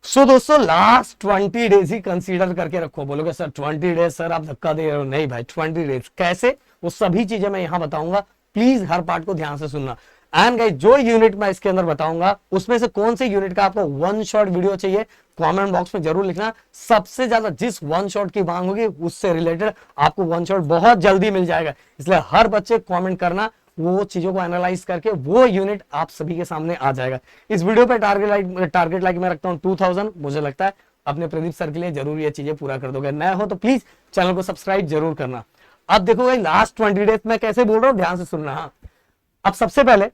सो दोस्तों last 20 days ही consider करके रखो। बोलोगे सर 20 डेज सर आप धक्का दे रहे हो। नहीं भाई 20 डेज कैसे, वो सभी चीजें मैं यहां बताऊंगा। प्लीज हर पार्ट को ध्यान से सुनना। एंड गाइस जो यूनिट मैं इसके अंदर बताऊंगा उसमें से कौन से यूनिट का आपको वन शॉट वीडियो चाहिए, कमेंट बॉक्स में जरूर लिखना। सबसे ज्यादा जिस वन शॉट की मांग होगी उससे रिलेटेड आपको वन शॉट बहुत जल्दी मिल जाएगा। इसलिए हर बच्चे कमेंट करना, वो चीजों को एनालाइज करके वो यूनिट आप सभी के सामने आ जाएगा। इस वीडियो पे टारगेट लाइक मैं रखता हूं 2000। मुझे लगता है अपने प्रदीप सर के लिए जरूर ये चीजें पूरा कर दोगे। नए हो तो प्लीज चैनल को सब्सक्राइब जरूर करना। अब देखो भाई लास्ट 20 डेज में कैसे बोल रहा हूं, ध्यान से सुनना। हाँ, अब सबसे पहले,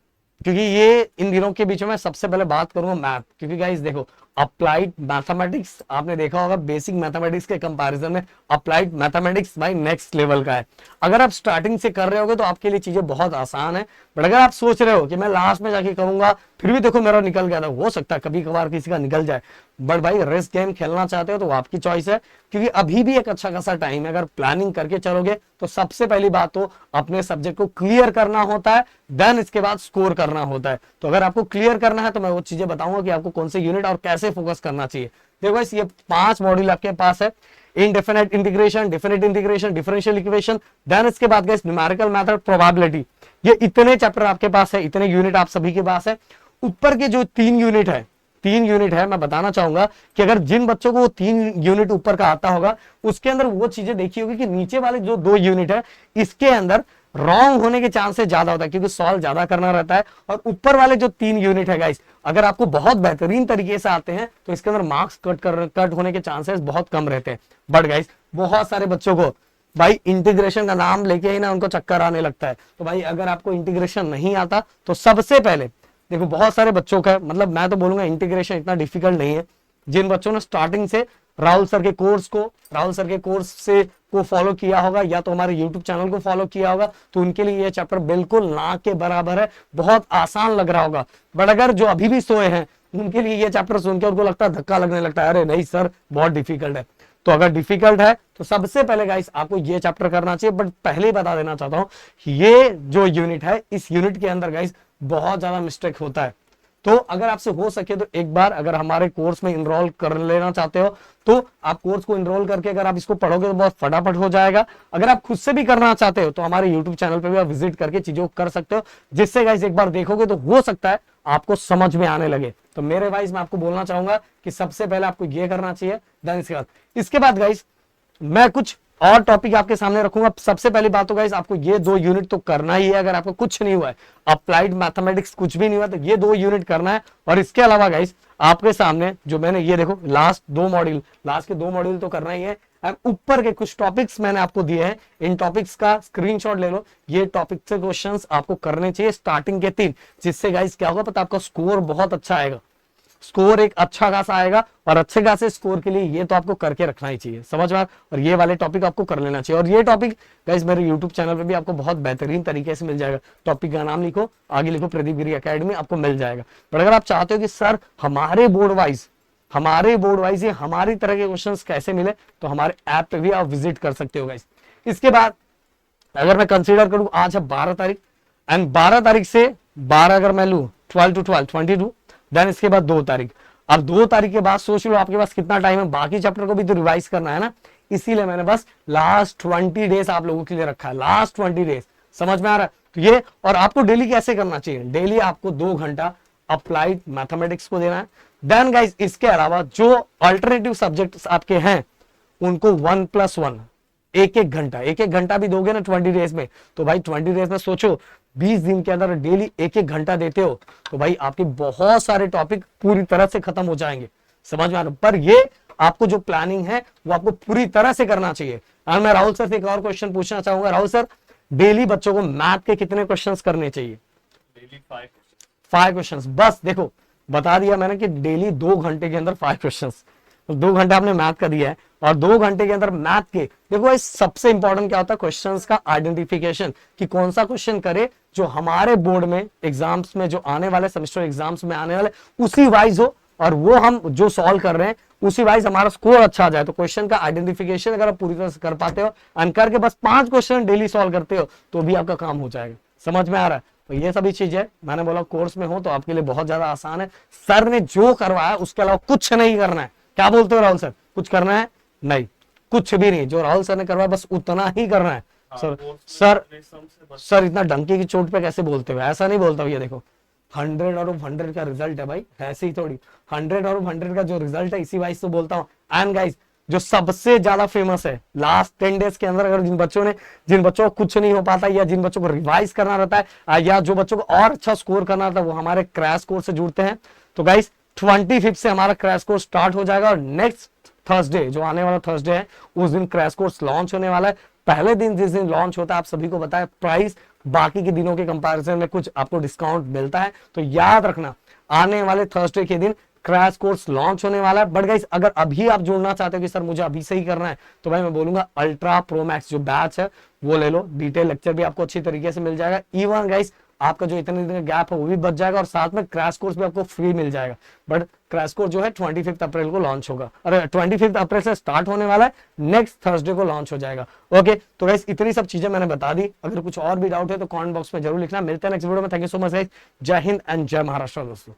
क्योंकि ये इन दिनों के बीच में सबसे पहले बात करूंगा मैथ, क्योंकि गाइस देखो अप्लाइड मैथमेटिक्स आपने देखा होगा बेसिक मैथमेटिक्स के कंपैरिजन में अप्लाइड मैथमेटिक्स भाई नेक्स्ट लेवल का है। अगर आप स्टार्टिंग से कर रहे होगे तो आपके लिए चीजें बहुत आसान है। बट अगर आप सोच रहे हो कि मैं लास्ट में जाके करूंगा फिर भी देखो मेरा निकल गया था, हो सकता है कभी कभार किसी का निकल जाए। बट भाई रिस्क गेम खेलना चाहते हो तो आपकी चॉइस है, क्योंकि अभी भी एक अच्छा खासा टाइम है। अगर प्लानिंग करके चलोगे तो सबसे पहली बात तो अपने सब्जेक्ट को क्लियर करना होता है, देन इसके बाद स्कोर करना होता है। तो अगर आपको क्लियर करना है तो मैं वो चीजें बताऊंगा कि आपको कौन से यूनिट और कैसे फोकस करना चाहिए। देखो ये 5 मॉड्यूल आपके पास है। Indefinite integration, definite integration, differential equation, then इसके बाद गाइस न्यूमेरिकल मेथड, प्रोबेबिलिटी। ये इतने चैप्टर आपके पास है, इतने यूनिट आप सभी के पास है। ऊपर के जो 3 यूनिट है मैं बताना चाहूंगा कि अगर जिन बच्चों को वो 3 यूनिट ऊपर का आता होगा उसके अंदर वो चीजें देखी होगी कि नीचे वाले जो 2 यूनिट है इसके अंदर रॉन्ग होने के चांसेस ज्यादा होता है, क्योंकि सॉल्व ज्यादा करना रहता है। और ऊपर वाले जो 3 यूनिट है गाइस, अगर आपको बहुत बेहतरीन तरीके से आते हैं तो इसके अंदर मार्क्स कट होने के चांसेस बहुत कम रहते हैं। बट गाइस बहुत सारे बच्चों को भाई इंटीग्रेशन का नाम लेके ही ना उनको चक्कर आने लगता है। तो भाई अगर आपको इंटीग्रेशन नहीं आता तो सबसे पहले देखो बहुत सारे बच्चों का, मतलब मैं तो बोलूंगा इंटीग्रेशन इतना डिफिकल्ट नहीं है। जिन बच्चों ने स्टार्टिंग से राहुल सर के कोर्स से को फॉलो किया होगा या तो हमारे यूट्यूब चैनल को फॉलो किया होगा तो उनके लिए ये चैप्टर बिल्कुल ना के बराबर है, बहुत आसान लग रहा होगा। बट अगर जो अभी भी सोए हैं उनके लिए ये चैप्टर सुन के उनको लगता है, धक्का लगने लगता है, अरे नहीं सर बहुत डिफिकल्ट है। तो अगर डिफिकल्ट है तो सबसे पहले गाइस आपको ये चैप्टर करना चाहिए। बट पहले ही बता देना चाहता हूं ये जो यूनिट है इस यूनिट के अंदर गाइस बहुत ज्यादा मिस्टेक होता है। तो अगर आपसे हो सके तो एक बार अगर हमारे कोर्स में इनरोल कर लेना चाहते हो तो आप कोर्स को इनरोल करके अगर आप इसको पढ़ोगे तो बहुत फटाफट हो जाएगा। अगर आप खुद से भी करना चाहते हो तो हमारे यूट्यूब चैनल पे भी आप विजिट करके चीजों को कर सकते हो, जिससे गाइस एक बार देखोगे तो हो सकता है आपको समझ में आने लगे। तो मेरे वाइज मैं आपको बोलना चाहूंगा कि सबसे पहले आपको ये करना चाहिए, देन इसके बाद गाइस मैं कुछ और टॉपिक आपके सामने रखूंगा। सबसे पहली बात तो गाइस आपको ये 2 यूनिट तो करना ही है। अगर आपको कुछ नहीं हुआ है, अप्लाइड मैथमेटिक्स कुछ भी नहीं हुआ तो ये 2 यूनिट करना है। और इसके अलावा गाइस आपके सामने जो मैंने ये देखो लास्ट के 2 मॉड्यूल तो करना ही है। ऊपर के कुछ टॉपिक्स मैंने आपको दिए हैं, इन टॉपिक्स का स्क्रीनशॉट ले लो। ये टॉपिक से क्वेश्चंस आपको करने चाहिए स्टार्टिंग के 3, जिससे गाइस क्या होगा पता आपका स्कोर बहुत अच्छा आएगा, स्कोर एक अच्छा खासा आएगा। और अच्छे खासे स्कोर के लिए ये तो आपको करके रखना ही चाहिए, समझ में। और ये वाले टॉपिक आपको कर लेना चाहिए। और ये टॉपिक गाइस मेरे यूट्यूब चैनल पे भी आपको बहुत बेहतरीन तरीके से मिल जाएगा। टॉपिक का नाम लिखो, आगे लिखो प्रदीप गिरी एकेडमी, आपको मिल जाएगा। पर अगर आप चाहते हो कि सर हमारे बोर्ड वाइज ये हमारी तरह के क्वेश्चंस कैसे मिले, तो हमारे ऐप पे भी आप विजिट कर सकते हो गाइस। इसके बाद अगर मैं कंसीडर करूं आज है 12 तारीख, एंड 12 तारीख से 12 अगर मैं लू 12 to 12 22, देन इसके बाद 2 तारीख। अब 2 तारीख के बाद सोच लो आपके पास कितना टाइम है, बाकी चैप्टर को भी तो रिवाइज करना है ना। इसीलिए मैंने बस लास्ट 20 डेज आप लोगों के लिए रखा है, लास्ट 20 डेज, समझ में आ रहा है। तो ये, और आपको डेली कैसे करना चाहिए, डेली आपको 2 घंटा अप्लाइड मैथमेटिक्स को देना है। देन गाइस इसके अलावा जो अल्टरनेटिव सब्जेक्ट्स आपके हैं उनको 1+1 एक एक घंटा भी दोगे ना 20 डेज में, तो भाई 20 डेज में सोचो 20 दिन के अंदर डेली एक घंटा देते हो तो भाई आपके बहुत सारे टॉपिक पूरी तरह से खत्म हो जाएंगे, समझ में आ रहा। पर ये आपको जो प्लानिंग है वो आपको पूरी तरह से करना चाहिए। और मैं राहुल सर से एक और क्वेश्चन पूछना चाहूंगा। राहुल सर डेली बच्चों को मैथ के कितने क्वेश्चंस करने चाहिए? Daily 5 questions. बस देखो बता दिया मैंने कि डेली 2 घंटे के अंदर 5 क्वेश्चंस। तो 2 घंटे आपने मैथ का दिया है और 2 घंटे के अंदर मैथ के, देखो इस सबसे इंपॉर्टेंट क्या होता है, क्वेश्चंस का आइडेंटिफिकेशन, कि कौन सा क्वेश्चन करे जो हमारे बोर्ड में एग्जाम्स में, जो आने वाले सेमेस्टर एग्जाम्स में आने वाले उसी वाइज हो, और वो हम जो सॉल्व कर रहे हैं उसी वाइज हमारा स्कोर अच्छा आ जाए। तो क्वेश्चन का आइडेंटिफिकेशन अगर आप पूरी तरह से कर पाते हो, अन करके बस 5 क्वेश्चन डेली सॉल्व करते हो तो भी आपका काम हो जाएगा, समझ में आ रहा है। तो ये सभी चीजें मैंने बोला कोर्स में हो तो आपके लिए बहुत ज्यादा आसान है। सर ने जो करवाया उसके अलावा कुछ नहीं करना है। क्या बोलते हो राहुल सर, कुछ करना है? नहीं, कुछ भी नहीं। जो राहुल सर ने करवाया बस उतना ही करना है। सर इतना डंकी की चोट पे कैसे बोलते हो? ऐसा नहीं बोलता हूँ। ये देखो 100 आउट ऑफ 100 का रिजल्ट है भाई, ऐसे ही थोड़ी। 100 आउट ऑफ 100 का जो रिजल्ट है इसी वाइज तो बोलता हूँ। एंड गाइस जो सबसे ज्यादा फेमस है लास्ट 10 डेज के अंदर, अगर जिन बच्चों को कुछ नहीं हो पाता या जिन बच्चों को रिवाइज करना रहता है या जो बच्चों को और अच्छा स्कोर करना रहता है वो हमारे क्रैश कोर्स से जुड़ते हैं। तो गाइस 25 से हमारा क्रैश कोर्स स्टार्ट हो जाएगा और नेक्स्ट थर्सडे जो आने वाला थर्सडे है उस दिन क्रैश कोर्स लॉन्च होने वाला है। पहले दिन जिस दिन लॉन्च होता है आप सभी को बताया प्राइस बाकी के दिनों के कंपैरिजन में कुछ आपको डिस्काउंट मिलता है। तो याद रखना आने वाले थर्सडे के दिन क्रैश कोर्स लॉन्च होने वाला है। बट गाइस अगर अभी आप जुड़ना चाहते हो कि सर मुझे अभी से ही करना है तो भाई मैं बोलूंगा अल्ट्रा प्रो मैक्स जो बैच है वो ले लो। डिटेल लेक्चर भी आपको अच्छी तरीके से मिल जाएगा। इवन गाइस आपका जो इतने दिन का गैप है वो भी बच जाएगा और साथ में क्रैश कोर्स भी आपको फ्री मिल जाएगा। बट क्रैश कोर्स जो है 25 अप्रैल को लॉन्च होगा। अरे 25 अप्रैल से स्टार्ट होने वाला है, नेक्स्ट थर्सडे को लॉन्च हो जाएगा। ओके तो गाइस इतनी सब चीजें मैंने बता दी। अगर कुछ और भी डाउट है तो कमेंट बॉक्स में जरूर लिखना। मिलते हैं नेक्स्ट वीडियो में। Thank you so much guys. जय हिंद एंड जय महाराष्ट्र दोस्तों।